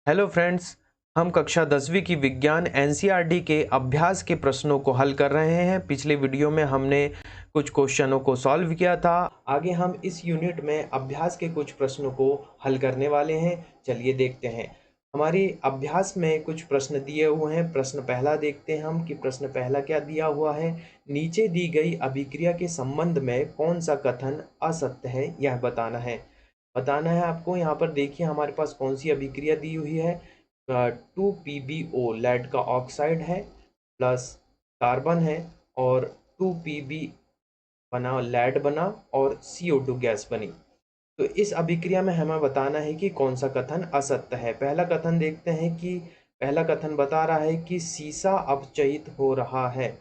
Hello friends, हम कक्षा 10वीं की विज्ञान एनसीईआरटी के अभ्यास के प्रश्नों को हल कर रहे हैं। पिछले वीडियो में हमने कुछ क्वेश्चनों को सॉल्व किया था। आगे हम इस यूनिट में अभ्यास के कुछ प्रश्नों को हल करने वाले हैं। चलिए देखते हैं। हमारी अभ्यास में कुछ प्रश्न दिए हुए हैं। प्रश्न पहला देखते हैं हम कि प्रश्न पहला क्या दिया हुआ है। नीचे दी गई अभिक्रिया के संबंध में कौन सा कथन असत्य है, यह बताना है आपको। यहाँ पर देखिए हमारे पास कौन सी अभिक्रिया दी हुई है। 2PbO लेड का ऑक्साइड है प्लस कार्बन है और 2Pb बना, लेड बना और CO2 गैस बनी। तो इस अभिक्रिया में हमें बताना है कि कौन सा कथन असत्य है। पहला कथन देखते हैं कि पहला कथन बता रहा है कि सीसा अपचयित हो रहा है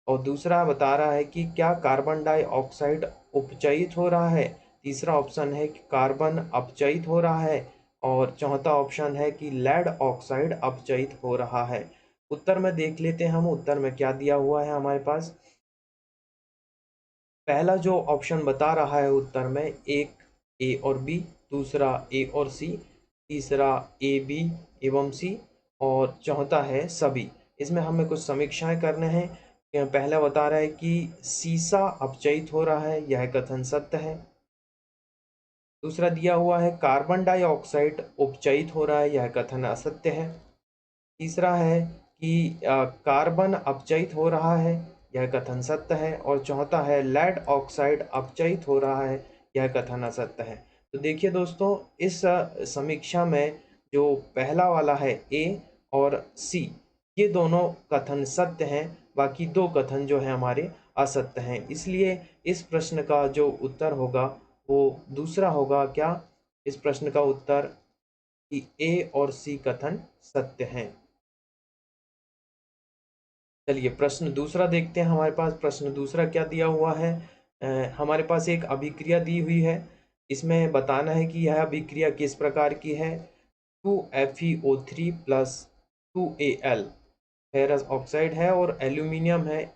और दूसरा बता रहा है कि क्या कार्बन डाइऑक्साइड उपचयित हो रहा है। तीसरा ऑप्शन है कि कार्बन अपचयित हो रहा है और चौथा ऑप्शन है कि लेड ऑक्साइड अपचयित हो रहा है। उत्तर में देख लेते हैं हम, उत्तर में क्या दिया हुआ है हमारे पास। पहला जो ऑप्शन बता रहा है उत्तर में, एक ए और बी, दूसरा ए और सी, तीसरा ए बी एवं सी और चौथा है सभी। इसमें हमें कुछ समीक्षाएं करने हैं। पहला बता रहा है कि सीसा अपचयित हो रहा है, यह कथन सत्य है। दूसरा दिया हुआ है कार्बन डाइऑक्साइड उपचयित हो रहा है, यह कथन असत्य है। तीसरा है कि कार्बन अपचयित हो रहा है, यह कथन सत्य है। और चौथा है लेड ऑक्साइड अपचयित हो रहा है, यह कथन असत्य है। तो देखिए दोस्तों, इस समीक्षा में जो पहला वाला है ए और सी, ये दोनों कथन सत्य हैं, बाकी दो कथन जो है हमारे असत्य हैं। इसलिए इस प्रश्न का जो उत्तर होगा वो दूसरा होगा। क्या इस प्रश्न का उत्तर कि ए और सी कथन सत्य हैं। चलिए प्रश्न दूसरा देखते हैं। हमारे पास प्रश्न दूसरा क्या दिया हुआ है। हमारे पास एक अभिक्रिया दी हुई है। इसमें बताना है कि यह अभिक्रिया किस प्रकार की है। 2FeO3 plus 2Al ferrous oxide है और एल्यूमिनियम है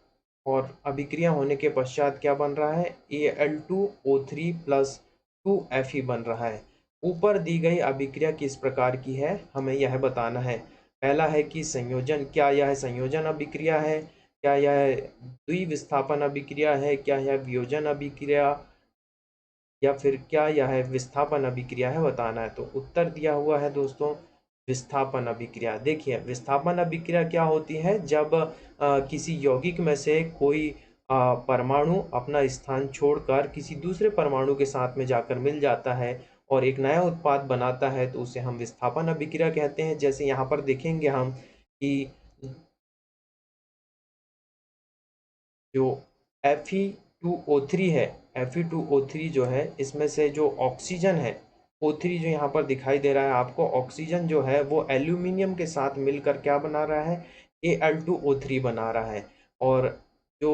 और अभिक्रिया होने के पश्चात क्या बन रहा है, Al2O3 प्लस 2Fe बन रहा है। ऊपर दी गई अभिक्रिया किस प्रकार की है, हमें यह बताना है। पहला है कि संयोजन, क्या यह संयोजन अभिक्रिया है, क्या यह द्विविस्थापन अभिक्रिया है, क्या यह वियोजन अभिक्रिया या फिर क्या यह विस्थापन अभिक्रिया है, बताना है। तो उत्तर दिया हुआ है दोस्तों विस्थापन अभिक्रिया। देखिए विस्थापन अभिक्रिया क्या होती है, जब किसी यौगिक में से कोई परमाणु अपना स्थान छोड़कर किसी दूसरे परमाणु के साथ में जाकर मिल जाता है और एक नया उत्पाद बनाता है, तो उसे हम विस्थापन अभिक्रिया कहते हैं। जैसे यहाँ पर देखेंगे हम कि जो Fe2O3 है, Fe2O3 जो है, इसमें से जो ऑक्सीजन है O3 जो यहाँ पर दिखाई दे रहा है आपको, ऑक्सीजन जो है वो एल्यूमिनियम के साथ मिलकर क्या बना रहा है, Al2O3 बना रहा है और जो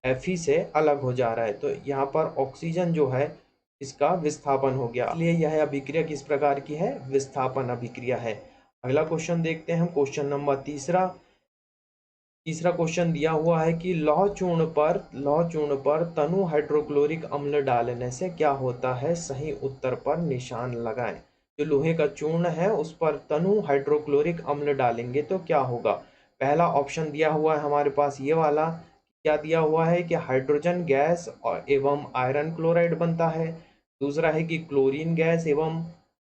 Fe से अलग हो जा रहा है। तो यहाँ पर ऑक्सीजन जो है इसका विस्थापन हो गया, इसलिए यह अभिक्रिया किस प्रकार की है, विस्थापन अभिक्रिया है। अगला क्वेश्चन देखते हैं हम, क्वेश्चन नंबर तीसरा क्वेश्चन दिया हुआ है कि लौह चूर्ण पर तनु हाइड्रोक्लोरिक अम्ल डालने से क्या होता है, सही उत्तर पर निशान लगाएं। जो लोहे का चूर्ण है उस पर तनु हाइड्रोक्लोरिक अम्ल डालेंगे तो क्या होगा। पहला ऑप्शन दिया हुआ है हमारे पास ये वाला, क्या दिया हुआ है कि हाइड्रोजन गैस और एवं आयरन क्लोराइड बनता है। दूसरा है कि क्लोरीन गैस एवं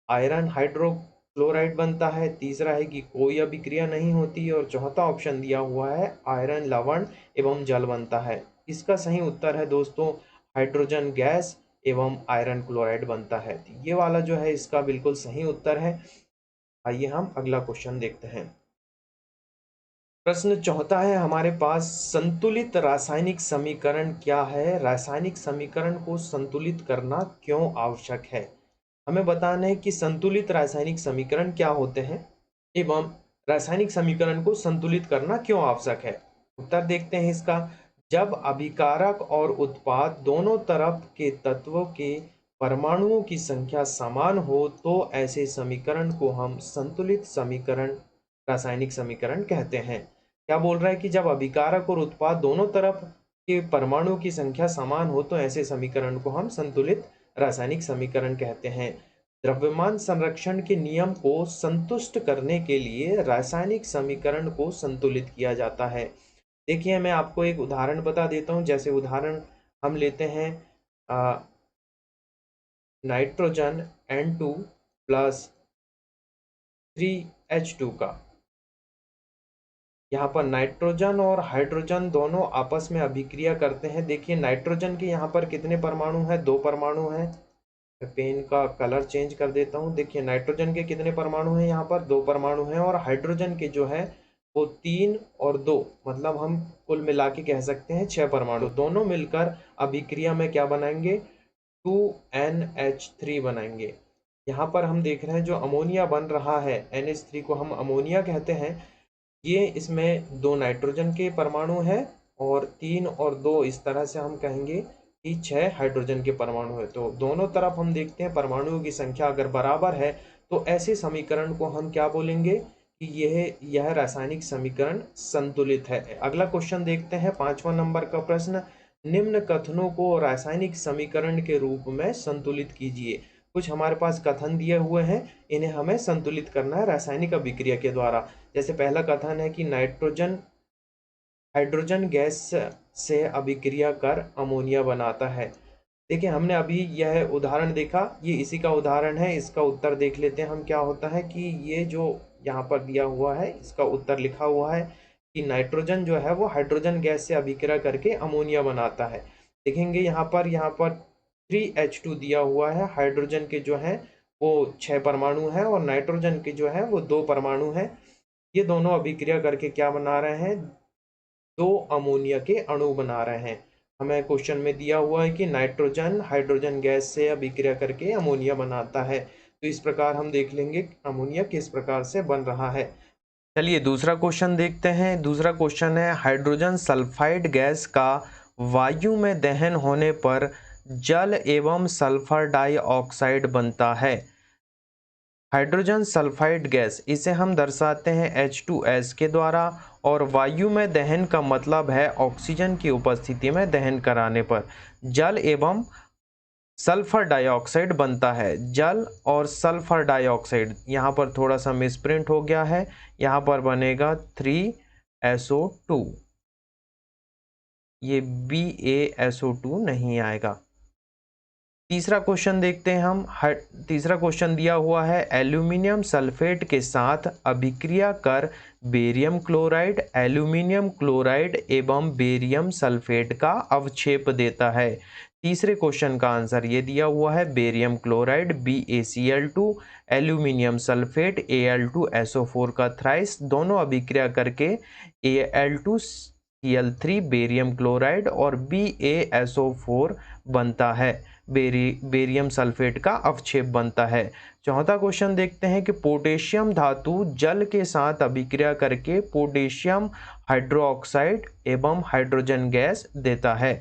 आयरन हाइड्रोक्लोराइड बनता है। तीसरा है कि कोई अभिक्रिया नहीं होती और चौथा ऑप्शन दिया हुआ है आयरन लवण एवं जल बनता है। इसका सही उत्तर है दोस्तों हाइड्रोजन गैस एवं आयरन क्लोराइड बनता है। तो ये वाला जो है इसका बिल्कुल सही उत्तर है। आइए हम अगला क्वेश्चन देखते हैं। प्रश्न चौथा है हमारे पास, संतुलित रासायनिक समीकरण क्या है, रासायनिक समीकरण को संतुलित करना क्यों आवश्यक है। हमें बताना है कि संतुलित रासायनिक समीकरण क्या होते हैं एवं रासायनिक समीकरण को संतुलित करना क्यों आवश्यक है। उत्तर देखते हैं इसका। जब अभिकारक और उत्पाद दोनों तरफ के तत्वों के परमाणुओं की संख्या समान हो तो ऐसे समीकरण को हम संतुलित समीकरण, रासायनिक समीकरण कहते हैं। क्या बोल रहा है कि जब अभिकारक और उत्पाद दोनों तरफ के परमाणुओं की संख्या समान हो तो ऐसे समीकरण को हम संतुलित रासायनिक समीकरण कहते हैं। द्रव्यमान संरक्षण के नियम को संतुष्ट करने के लिए रासायनिक समीकरण को संतुलित किया जाता है। देखिए, मैं आपको एक उदाहरण बता देता हूँ। जैसे उदाहरण हम लेते हैं नाइट्रोजन N2 प्लस 3H2 का। यहाँ पर नाइट्रोजन और हाइड्रोजन दोनों आपस में अभिक्रिया करते हैं। देखिए, नाइट्रोजन के यहाँ पर कितने परमाणु हैं? 2 परमाणु हैं। मैं पेन का कलर चेंज कर देता हूँ। देखिए, नाइट्रोजन के कितने परमाणु हैं? यहाँ पर 2 परमाणु हैं। और हाइड्रोजन के जो है वो 3 और 2, मतलब हम कुल मिला के कह सकते हैं 6 परमाणु। दोनों मिलकर अभिक्रिया में क्या बनाएंगे? 2NH3 बनाएंगे। यहाँ पर हम देख रहे हैं जो अमोनिया बन रहा है, NH3 को हम अमोनिया कहते हैं। ये इसमें 2 नाइट्रोजन के परमाणु हैं और 3 और 2, इस तरह से हम कहेंगे कि 6 हाइड्रोजन के परमाणु है। तो दोनों तरफ हम देखते हैं परमाणुओं की संख्या अगर बराबर है तो ऐसे समीकरण को हम क्या बोलेंगे कि यह रासायनिक समीकरण संतुलित है। अगला क्वेश्चन देखते हैं, 5वां नंबर का प्रश्न। निम्न कथनों को रासायनिक समीकरण के रूप में संतुलित कीजिए। कुछ हमारे पास कथन दिए हुए हैं, इन्हें हमें संतुलित करना है रासायनिक अभिक्रिया के द्वारा। जैसे पहला कथन है कि नाइट्रोजन हाइड्रोजन गैस से अभिक्रिया कर अमोनिया बनाता है। देखिए, हमने अभी यह उदाहरण देखा, ये इसी का उदाहरण है। इसका उत्तर देख लेते हैं हम। क्या होता है कि ये जो यहाँ पर दिया हुआ है, इसका उत्तर लिखा हुआ है कि नाइट्रोजन जो है वो हाइड्रोजन गैस से अभिक्रिया करके अमोनिया बनाता है। देखेंगे यहाँ पर 3H2 दिया हुआ है। हाइड्रोजन के जो है वो 6 परमाणु हैं और नाइट्रोजन के जो है वो 2 परमाणु हैं। ये दोनों अभिक्रिया करके क्या बना रहे हैं? 2 अमोनिया के अणु बना रहे हैं। हमें क्वेश्चन में दिया हुआ है कि नाइट्रोजन हाइड्रोजन गैस से अभिक्रिया करके अमोनिया बनाता है। तो इस प्रकार हम देख लेंगे अमोनिया किस प्रकार से बन रहा है। चलिए दूसरा क्वेश्चन देखते हैं। दूसरा क्वेश्चन है, हाइड्रोजन सल्फाइड गैस का वायु में दहन होने पर जल एवं सल्फर डाइऑक्साइड बनता है। हाइड्रोजन सल्फाइड गैस, इसे हम दर्शाते हैं H2S के द्वारा, और वायु में दहन का मतलब है ऑक्सीजन की उपस्थिति में दहन कराने पर जल एवं सल्फर डाइऑक्साइड बनता है। जल और सल्फर डाइऑक्साइड, यहाँ पर थोड़ा सा मिसप्रिंट हो गया है, यहाँ पर बनेगा 3SO2, ये BaSO2 नहीं आएगा। तीसरा क्वेश्चन देखते हैं हम। तीसरा क्वेश्चन दिया हुआ है, एल्यूमिनियम सल्फेट के साथ अभिक्रिया कर बेरियम क्लोराइड, एल्यूमिनियम क्लोराइड एवं बेरियम सल्फेट का अवक्षेप देता है। तीसरे क्वेश्चन का आंसर ये दिया हुआ है, barium chloride BaCl2, aluminium sulphate Al2SO4 का थ्राइस, दोनों अभिक्रिया करके Al2Cl3 बेरियम क्लोराइड और BaSO4 बनता है। बेरियम सल्फेट का अवक्षेप बनता है। चौथा क्वेश्चन देखते हैं कि पोटेशियम धातु जल के साथ अभिक्रिया करके पोटेशियम हाइड्रोक्साइड एवं हाइड्रोजन गैस देता है।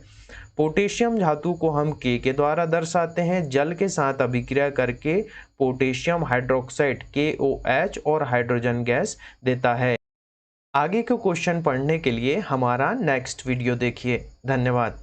पोटेशियम धातु को हम K के द्वारा दर्शाते हैं। जल के साथ अभिक्रिया करके पोटेशियम हाइड्रोक्साइड KOH और हाइड्रोजन गैस देता है। आगे के क्वेश्चन पढ़ने के लिए हमारा नेक्स्ट वीडियो देखिए। धन्यवाद।